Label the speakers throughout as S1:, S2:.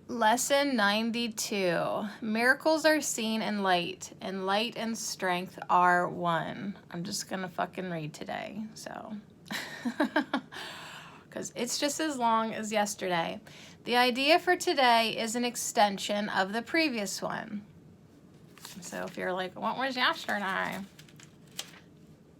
S1: Lesson 92. Miracles are seen in light, and light and strength are one. I'm just gonna fucking read today, so. Because it's just as long as yesterday. The idea for today is an extension of the previous one. So if you're like, what was yesterday?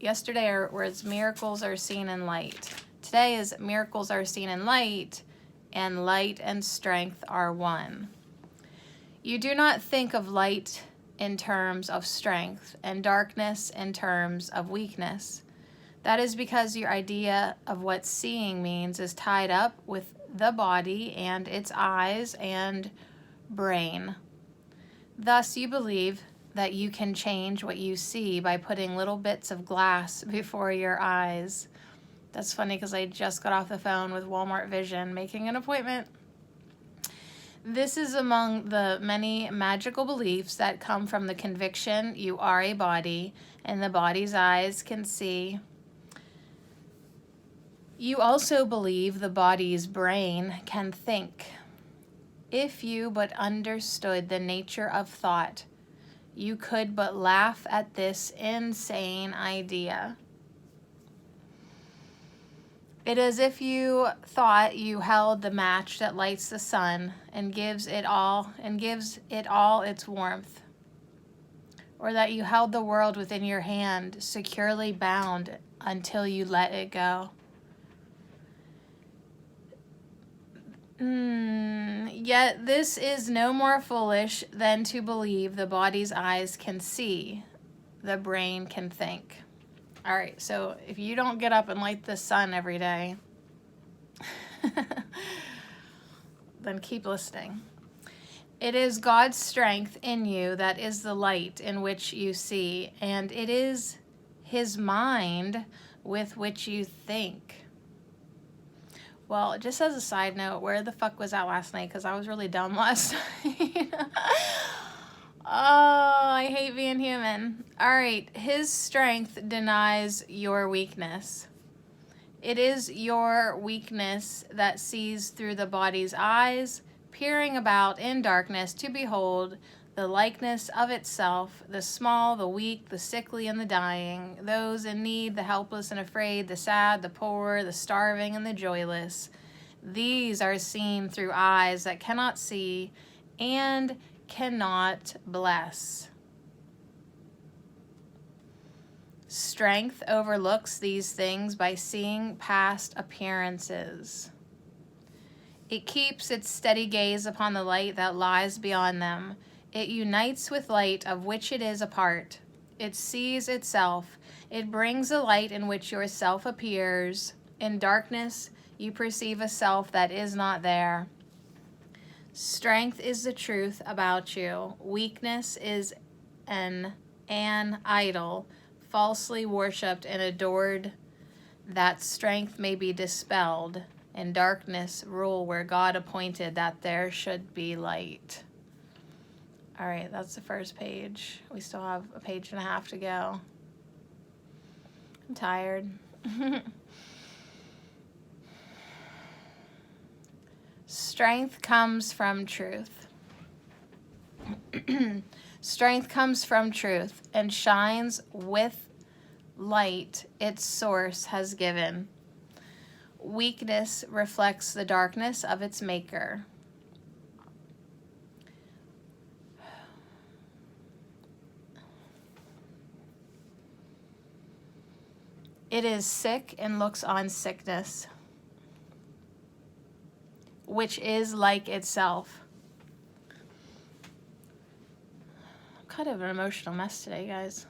S1: Yesterday was miracles are seen in light. Today is miracles are seen in light, and light and strength are one. You do not think of light in terms of strength and darkness in terms of weakness. That is because your idea of what seeing means is tied up with the body and its eyes and brain. Thus, you believe that you can change what you see by putting little bits of glass before your eyes. That's funny because I just got off the phone with Walmart Vision making an appointment. This is among the many magical beliefs that come from the conviction you are a body and the body's eyes can see. You also believe the body's brain can think. If you but understood the nature of thought, you could but laugh at this insane idea. It is as if you thought you held the match that lights the sun and gives it all its warmth, or that you held the world within your hand, securely bound until you let it go. Yet this is no more foolish than to believe the body's eyes can see, the brain can think. All right, so if you don't get up and light the sun every day, then keep listening. It is God's strength in you that is the light in which you see, and it is His mind with which you think. Well, just as a side note, where the fuck was that last night? Because I was really dumb last night. Oh, I hate being human. All right, His strength denies your weakness. It is your weakness that sees through the body's eyes, peering about in darkness to behold the likeness of itself, the small, the weak, the sickly, and the dying, those in need, the helpless and afraid, the sad, the poor, the starving, and the joyless. These are seen through eyes that cannot see and cannot bless. Strength overlooks these things by seeing past appearances. It keeps its steady gaze upon the light that lies beyond them. It unites with light of which it is a part. It sees itself. It brings a light in which your self appears. In darkness, you perceive a self that is not there. Strength is the truth about you. Weakness is an idol, falsely worshipped and adored, that strength may be dispelled, and darkness rule where God appointed that there should be light. All right, that's the first page. We still have a page and a half to go. I'm tired. Strength comes from truth. Strength comes from truth and shines with light its source has given. Weakness reflects the darkness of its maker. It is sick and looks on sickness, which is like itself. I'm kind of an emotional mess today, guys.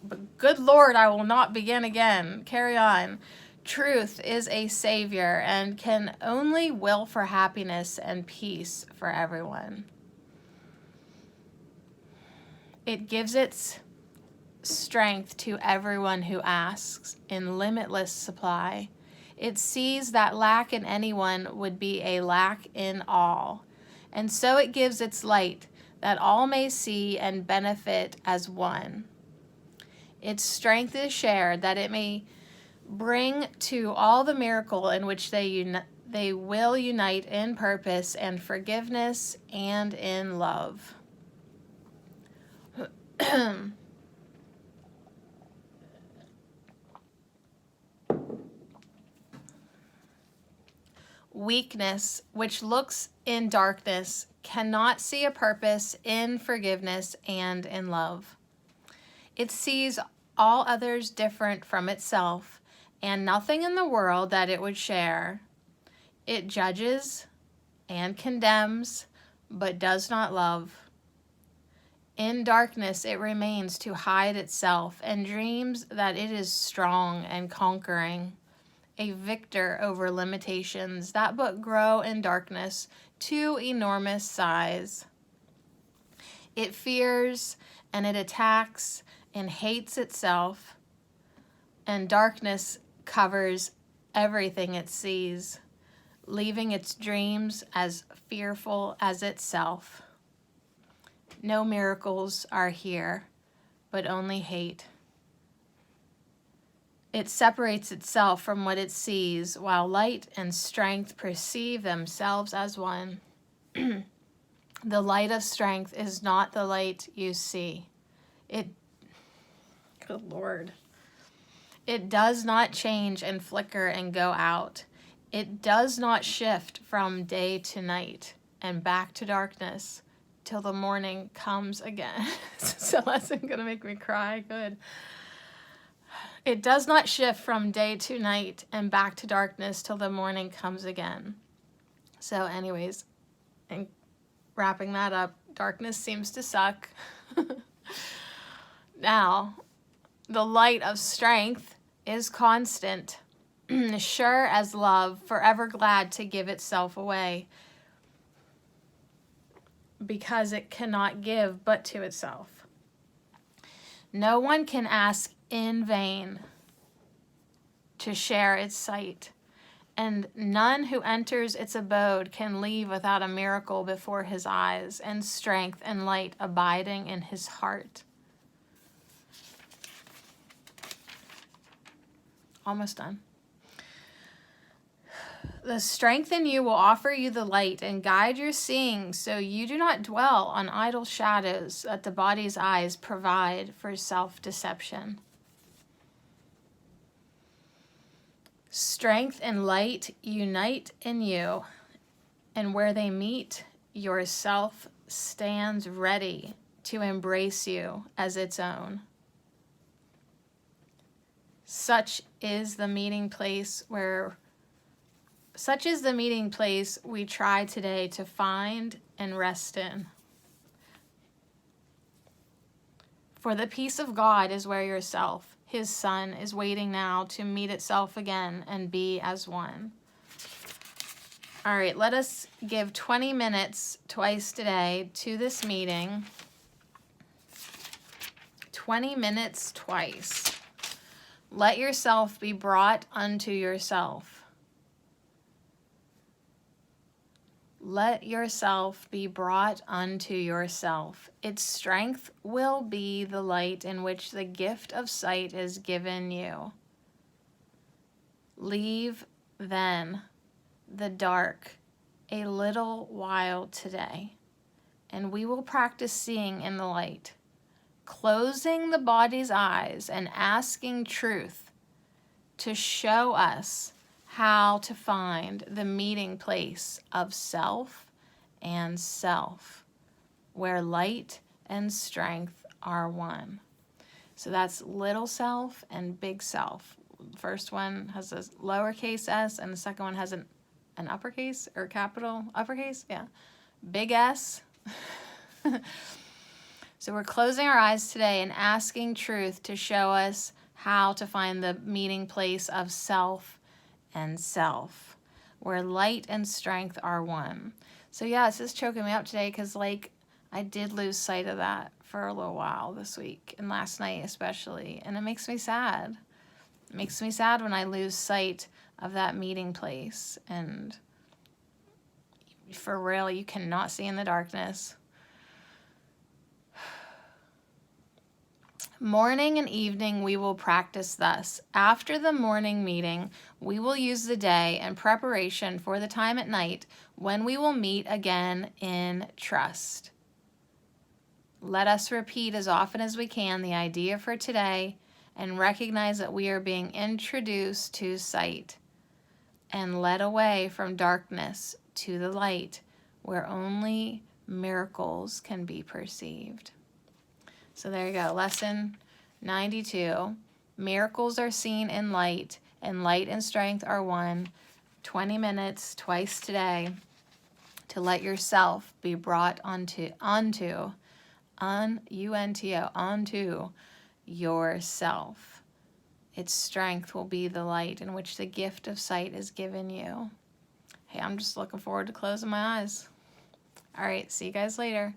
S1: But good Lord, I will not begin again. Carry on. Truth is a savior and can only will for happiness and peace for everyone. It gives its strength to everyone who asks in limitless supply. It sees that lack in anyone would be a lack in all. And so it gives its light that all may see and benefit as one. Its strength is shared that it may bring to all the miracle in which they will unite in purpose and forgiveness and in love. Weakness, which looks in darkness, cannot see a purpose in forgiveness and in love. It sees all others different from itself and nothing in the world that it would share. It judges and condemns, but does not love. In darkness it remains to hide itself and dreams that it is strong and conquering, a victor over limitations that but grow in darkness to enormous size. It fears and it attacks and hates itself, and darkness covers everything it sees, leaving its dreams as fearful as itself. No miracles are here, but only hate. It separates itself from what it sees, while light and strength perceive themselves as one. The light of strength is not the light you see. Good Lord. It does not change and flicker and go out. It does not shift from day to night and back to darkness till the morning comes again. So that's going to make me cry. Good. It does not shift from day to night and back to darkness till the morning comes again. So anyways, and wrapping that up, darkness seems to suck. Now, the light of strength is constant, sure as love, forever glad to give itself away, because it cannot give but to itself. No one can ask in vain to share its sight, and none who enters its abode can leave without a miracle before his eyes and strength and light abiding in his heart. Almost done. The strength in you will offer you the light and guide your seeing, so you do not dwell on idle shadows that the body's eyes provide for self-deception. Strength and light unite in you, and where they meet, yourself stands ready to embrace you as its own. Such is the meeting place we try today to find and rest in. For the peace of God is where yourself, his Son, is waiting now to meet itself again and be as one. All right, let us give 20 minutes twice today to this meeting. 20 minutes twice. Let yourself be brought unto yourself. Let yourself be brought unto yourself. Its strength will be the light in which the gift of sight is given you. Leave, then, the dark a little while today, and we will practice seeing in the light, closing the body's eyes and asking truth to show us how to find the meeting place of self and self, where light and strength are one. So that's little self and big self. The first one has a lowercase s, and the second one has an uppercase or capital uppercase. Yeah, big S. So we're closing our eyes today and asking truth to show us how to find the meeting place of self and self, where light and strength are one. So yeah, it's just choking me up today because I did lose sight of that for a little while this week and last night especially, and it makes me sad. It makes me sad when I lose sight of that meeting place, and for real, you cannot see in the darkness. Morning and evening we will practice thus. After the morning meeting, we will use the day in preparation for the time at night when we will meet again in trust. Let us repeat as often as we can the idea for today and recognize that we are being introduced to sight and led away from darkness to the light where only miracles can be perceived. So there you go, lesson 92. Miracles are seen in light, and light and strength are one. 20 minutes twice today to let yourself be brought onto yourself. Its strength will be the light in which the gift of sight is given you. Hey, I'm just looking forward to closing my eyes. All right, see you guys later.